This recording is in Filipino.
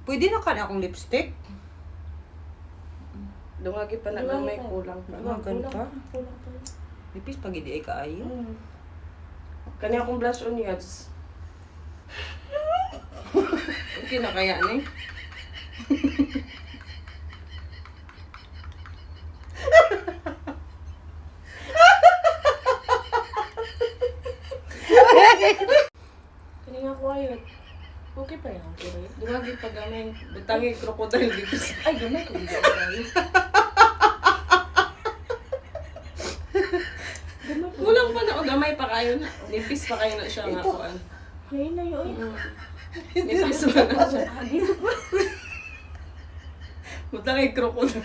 Pwede na ka na akong lipstick? Dumagi pa na may kulang pa. Dumagan pa? Kulang pa. Lipis pag hindi ay kaayo. Kanya akong blush on yads. Okay na kaya ni? Kani nga ko ayun. Okay pa yan. Okay pa yan. Dumagi pa gamay. Butangi crocodile dito sa... Ay, gamay ko hindi ako ayun. Kulang pa na o gamay pa kayo na. Nipis pa kayo na siya nga kuan. Ngayon na yun. Nipis pa na siya. Ah, dito pa. Butangi crocodile.